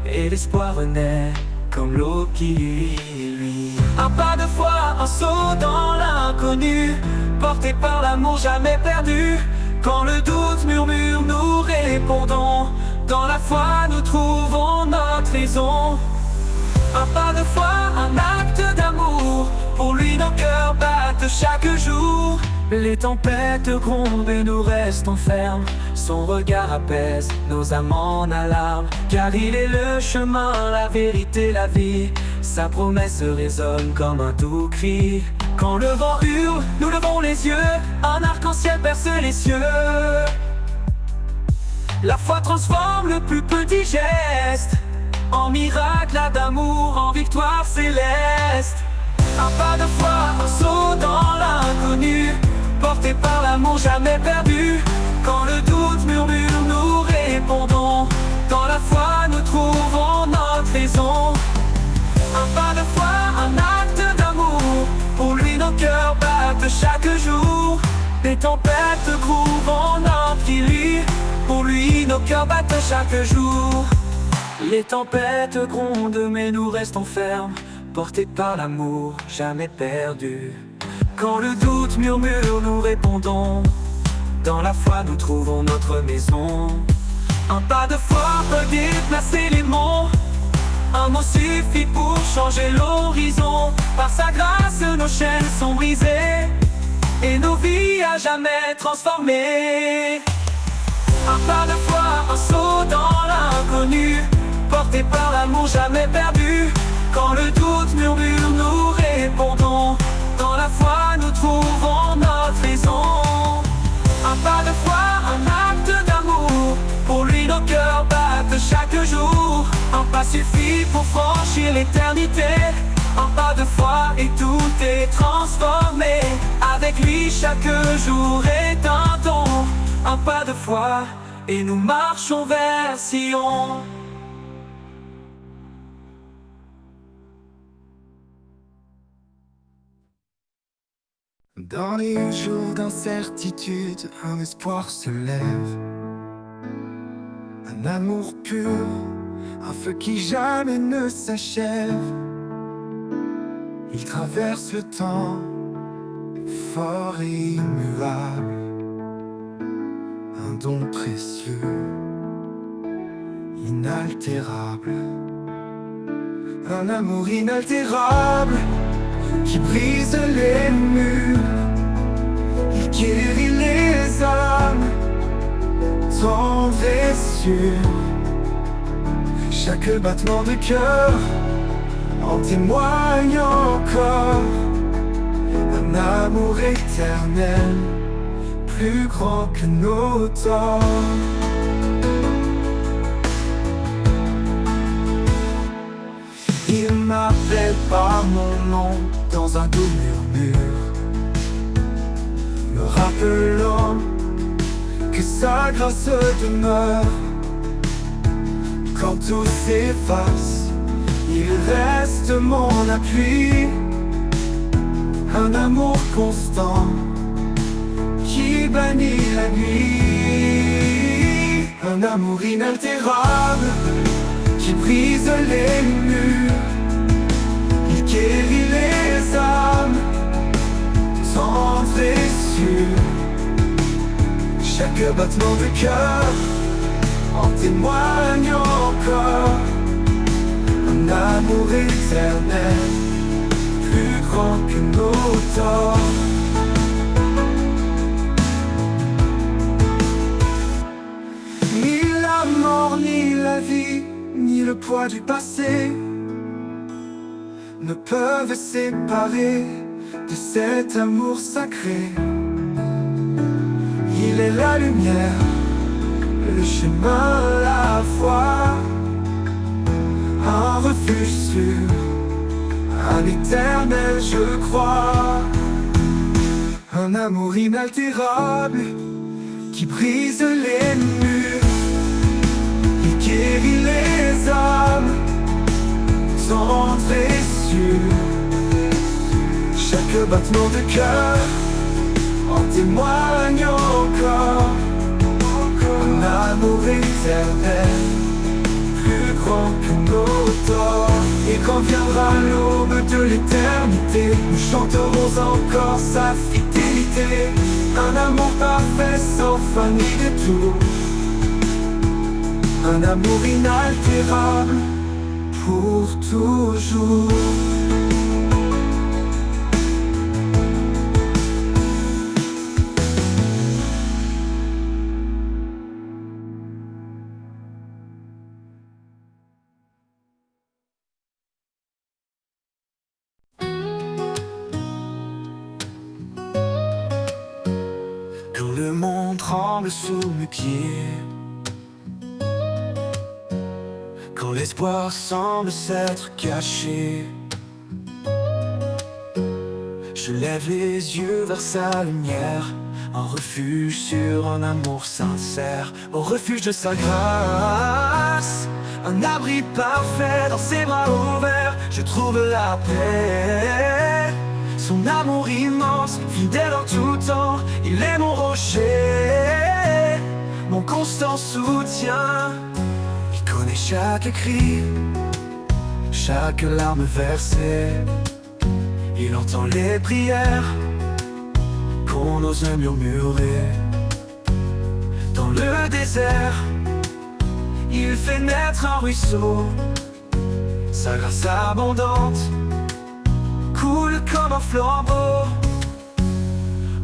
et l'espoir renaît comme l'eau qui luit. Un pas de foi, un saut dans l'inconnu, porté par l'amour jamais perdu. Quand le doute murmure, nous répondons, dans la foi nous trouvons notre raison. Un pas de foi, un acte d'amour, pour lui nos cœurs battent chaque jour. Les tempêtes grondent et nous restons fermes, son regard apaise nos âmes en alarme. Car il est le chemin, la vérité, la vie, sa promesse résonne comme un doux cri. Quand le vent hurle, nous levons les yeux, un arc-en-ciel perce les cieux. La foi transforme le plus petit geste en miracle d'amour, en victoire céleste. Un pas de foi, un saut dans l'inconnu, porté par l'amour jamais perdu. Quand le doute murmure, nous répondons, dans la foi nous trouvons notre raison. Un pas de foi, un acte d'amour, pour lui nos cœurs battent chaque jour. Les tempêtes grouvent en notre, pour lui nos cœurs battent chaque jour. Les tempêtes grondent mais nous restons fermes, portés par l'amour jamais perdu. Quand le doute murmure, nous répondons, dans la foi nous trouvons notre maison. Un pas de foi peut déplacer les monts, un mot suffit pour changer l'horizon. Par sa grâce nos chaînes sont brisées, et nos vies à jamais transformées. Un pas de foi, un saut dans l'inconnu, porté par l'amour jamais perdu. Quand le doute murmure, nous répondons, dans la foi nous trouvons notre raison. Un pas de foi, un acte d'amour, pour lui nos cœurs battent chaque jour. Un pas suffit pour franchir l'éternité, un pas de foi et tout est transformé. Avec lui chaque jour est un don. Un pas de foi et nous marchons vers Sion. Dans les jours d'incertitude, un espoir se lève, un amour pur, un feu qui jamais ne s'achève. Il traverse le temps, fort et immuable, un don précieux, inaltérable. Un amour inaltérable qui brise les murs, il guérit les âmes, tendre et sûr. Chaque battement de cœur en témoigne encore. Un amour éternel, plus grand que nos torts. Il m'appelle par mon nom dans un doux murmure, me rappelant que sa grâce demeure. Quand tout s'efface, il reste mon appui. Un amour constant qui bannit la nuit. Un amour inaltérable qui brise les murs. Il guérit les âmes, tendre et sûr. Chaque battement de cœur en témoigne encore. Un amour éternel, plus grand que nos torts. Ni la mort, ni la vie, ni le poids du passé ne peuvent séparer de cet amour sacré. Il est la lumière, le chemin, la foi, un refuge sûr, un éternel je crois. Un amour inaltérable qui brise les murs. Il guérit les âmes, tendre et sûr. Chaque battement de cœur en témoigne encore. Un amour éternel, plus grand que nos torts. Et quand viendra l'aube de l'éternité, nous chanterons encore sa fidélité. Un amour parfait sans fin ni détour. Un amour inaltérable pour toujours. Quand le monde tremble sous mes pieds, quand l'espoir semble s'être caché, je lève les yeux vers sa lumière, un refuge sur un amour sincère, au refuge de sa grâce, un abri parfait dans ses bras ouverts, je trouve la paix. Son amour immense, fidèle en tout temps, il est mon rocher, mon constant soutien. Il connaît chaque cri, chaque larme versée. Il entend les prières qu'on ose murmurer. Dans le désert, il fait naître un ruisseau. Sa grâce abondante coule comme un flambeau.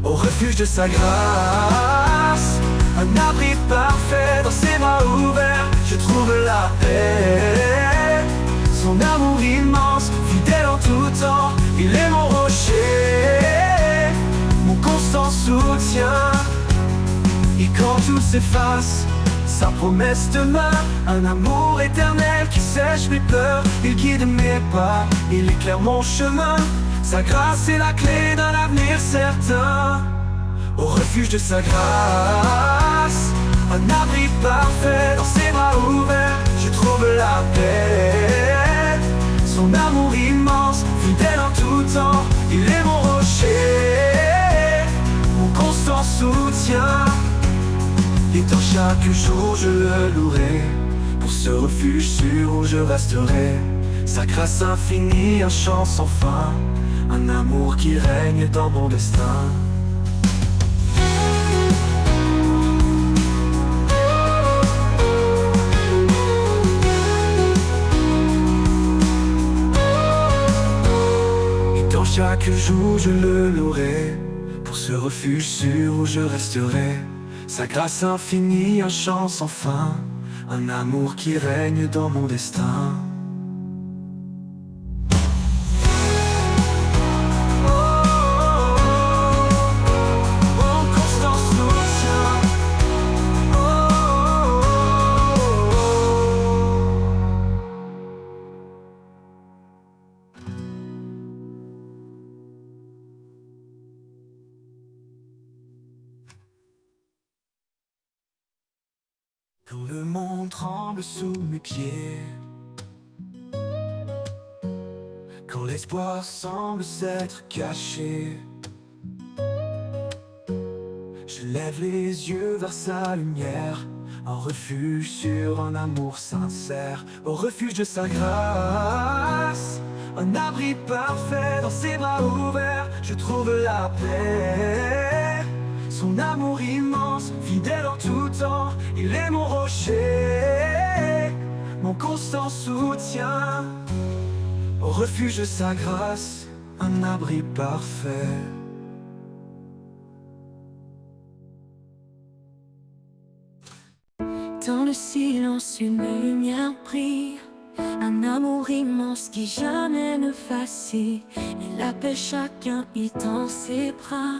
Au refuge de sa grâce, un abri parfait dans ses bras ouverts, je trouve la paix. Son amour immense, fidèle en tout temps, il est mon rocher, mon constant soutien. Et quand tout s'efface, sa promesse demeure, un amour éternel qui sèche mes peurs. Il guide mes pas, il éclaire mon chemin. Sa grâce est la clé d'un avenir certain. Au refuge de sa grâce, un abri parfait dans ses bras ouverts, je trouve la paix. Son amour immense, fidèle en tout temps, il est mon rocher, mon constant soutien. Et dans chaque jour je le louerai, pour ce refuge sûr où je resterai. Sa grâce infinie, un chant sans fin, un amour qui règne dans mon destin. Et dans chaque jour je le louerai, pour ce refuge sûr où je resterai. Sa grâce infinie, un chant sans fin, un amour qui règne dans mon destin. Quand le monde tremble sous mes pieds, quand l'espoir semble s'être caché. Je lève les yeux vers sa lumière, un refuge sur un amour sincère. Au refuge de sa grâce, un abri parfait dans ses bras ouverts, je trouve la paix. Son amour immense, fidèle en tout temps, il est mon rocher, mon constant soutien. Au refuge de sa grâce, un abri parfait. Dans le silence, une lumière brille, un amour immense qui jamais ne vacille. Il appelle chacun, il tend ses bras,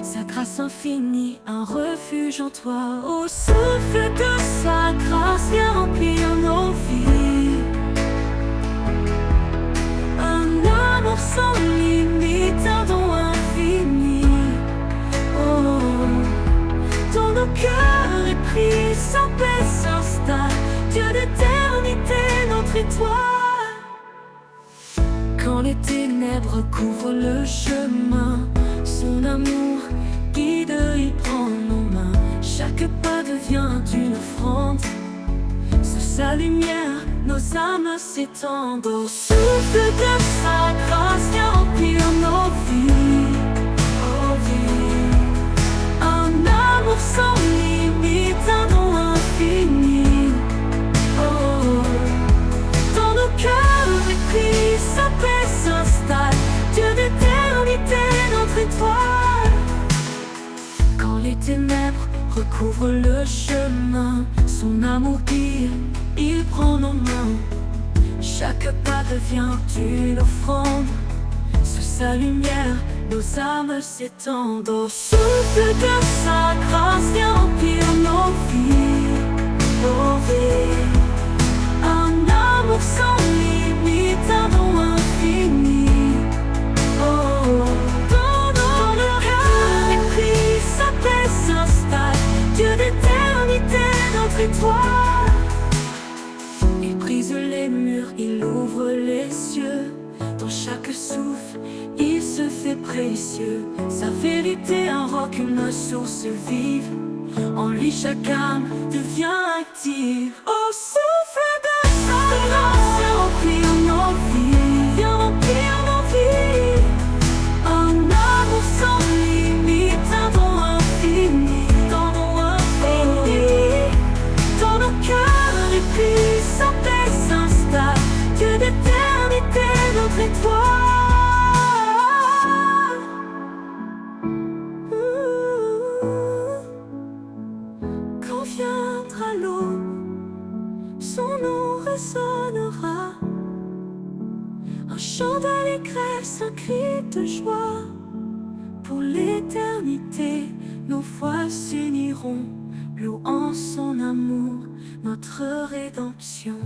sa grâce infinie, un refuge en toi. Au souffle de sa grâce, viens remplir nos vies. Un amour sans limite, un don infini. Oh, dans nos cœurs épris, sans paix s'installe, Dieu d'éternité, notre étoile. Quand les ténèbres couvrent le chemin, son amour guide, il prend nos mains. Chaque pas devient une offrande, sous sa lumière, nos âmes s'étendent. Au souffle de sa grâce, viens remplir nos vies. Oh, vie. Un amour sans limite, un don infini. Oh, dans nos cœurs épris, sa paix s'installe, Dieu d'éternité, notre étoile. Quand les ténèbres recouvrent le chemin, son amour guide, il prend nos mains. Chaque pas devient une offrande, sous sa lumière, nos âmes s'étendent. Au souffle de sa grâce, viens remplir nos vies. Nos vies. Un amour sans limite, un don infini. Oh, dans le cœur épris, sa paix s'installe, Dieu d'éternité, notre étoile. Il brise les murs, il ouvre les cieux. Dans chaque souffle, il se fait précieux. Sa vérité, un roc, une source vive. En lui, chaque âme devient active. Au souffle de sa grâce, viens remplir nos vies. Viens remplir nos vies. Un amour sans limite, un don infini. Dans nos infinis, dans nos cœurs épris, sa paix s'installe, Dieu d'éternité, notre étoile. Quand viendra l'aube, son nom résonnera, un chant d'allégresse, un cri de joie. Pour l'éternité, nos voix s'uniront, louant son amour, notre rédemption.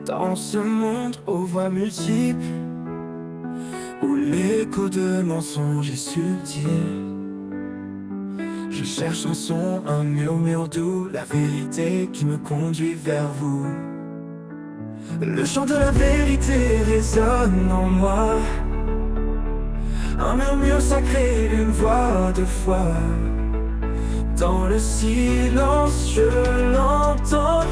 Dans ce monde aux voix multiples, où l'écho de mensonges est subtil, je cherche un son, un murmure doux, la vérité qui me conduit vers vous. Le chant de la vérité résonne en moi, un murmure sacré, une voix de foi. Dans le silence je l'entends,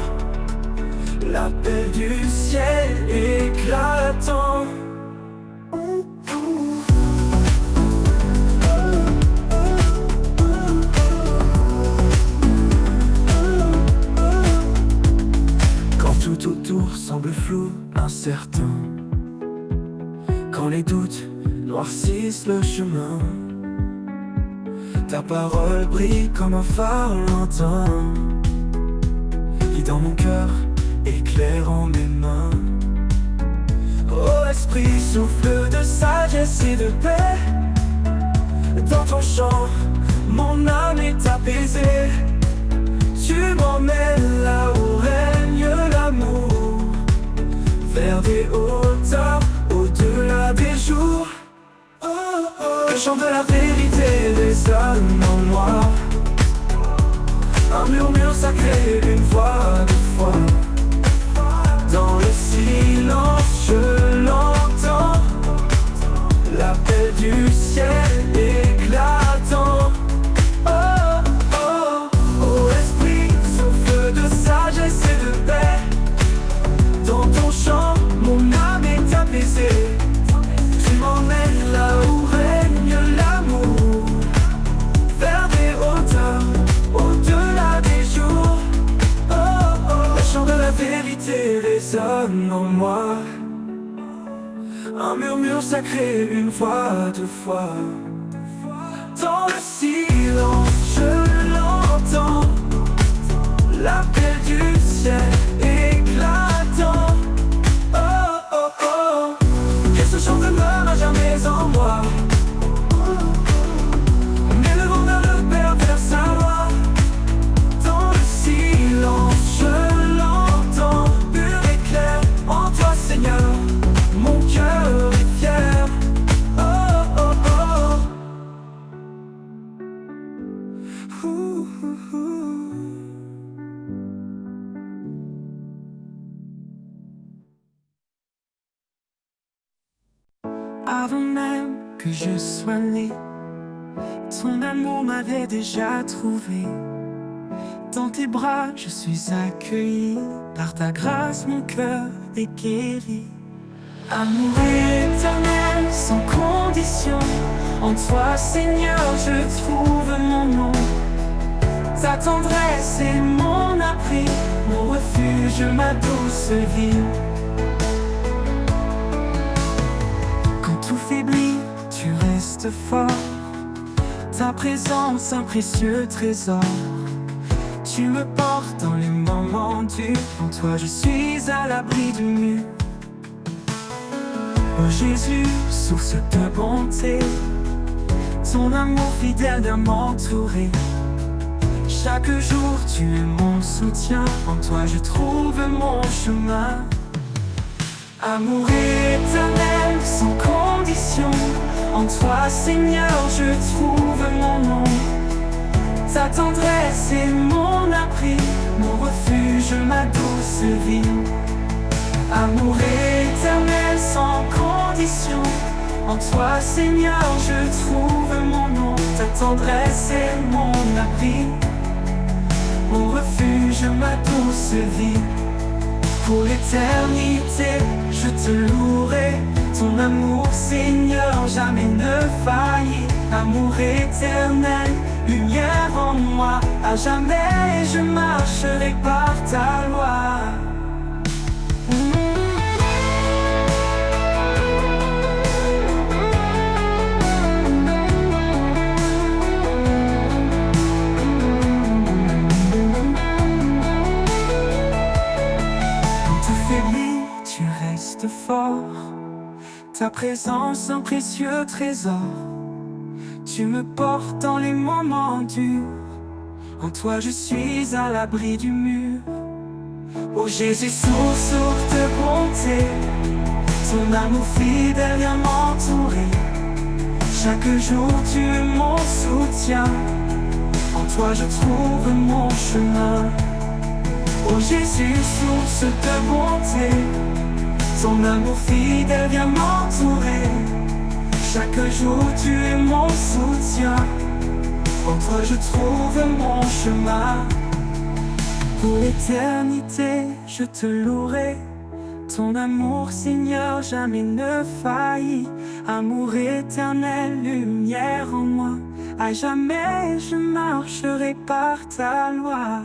l'appel du ciel éclatant. Quand tout autour semble flou, incertain, quand les doutes noircissent le chemin, ta parole brille comme un phare lointain, lit dans mon cœur, éclairant mes mains. Ô esprit, souffle de sagesse et de paix, dans ton chant, mon âme est apaisée. Tu m'emmènes là où règne l'amour, vers des hauteurs, au-delà des jours. Oh, oh. Le chant de la vérité résonne en moi, sacré, une voix de foi. Dans le silence, je l'entends, l'appel du ciel éclatant. Oh, oh, oh, esprit, souffle de sagesse et de paix. Dans ton chant, mon âme est apaisée. Tu m'emmènes là où règne l'amour, vers des hauteurs, au-delà des jours. Oh, oh, le chant de la vérité résonne en moi. Un murmure sacré, une voix de foi. Dans le silence, je l'entends, l'appel du ciel éclatant. Oh, oh, oh, et ce chant demeure à jamais en moi. Mais le vent vers le Père, vers sa loi. Dans le silence, je l'entends, pur et clair, en toi Seigneur, mon cœur est fier. Oh, oh, oh. Ouh, ouh, ouh. Avant même que je sois né, ton amour m'avait déjà trouvé. Dans tes bras, je suis accueilli. Par ta grâce, mon cœur est guéri. Amour éternel, sans condition. En toi, Seigneur, je trouve mon nom. Ta tendresse est mon abri, mon refuge, ma douce vie. Quand tout faiblit, tu restes fort. Ta présence, un précieux trésor. Tu me portes dans les moments durs. En toi, je suis à l'abri du mur. Oh Jésus, source de bonté, ton amour fidèle vient m'entourer. Chaque jour, tu es mon soutien. En toi, je trouve mon chemin. Amour éternel, sans condition. En toi, Seigneur, je trouve mon nom. Ta tendresse est mon abri, mon refuge, ma douce vie. Amour éternel, sans condition. En toi, Seigneur, je trouve mon nom. Ta tendresse est mon abri, mon refuge, ma douce vie. Pour l'éternité, je te louerai. Ton amour, Seigneur, jamais ne faillit. Amour éternel, lumière en moi. À jamais je marcherai par ta loi. Quand tout faiblit, tu restes fort. Ta présence, un précieux trésor. Tu me portes dans les moments durs. En toi, je suis à l'abri du mur. Oh Jésus, source de bonté, ton amour fidèle vient m'entourer. Chaque jour, tu es mon soutien. En toi, je trouve mon chemin. Oh Jésus, source de bonté, ton amour fidèle vient m'entourer. Chaque jour tu es mon soutien. En toi je trouve mon chemin. Pour l'éternité je te louerai. Ton amour Seigneur jamais ne faillit. Amour éternel, lumière en moi. À jamais je marcherai par ta loi.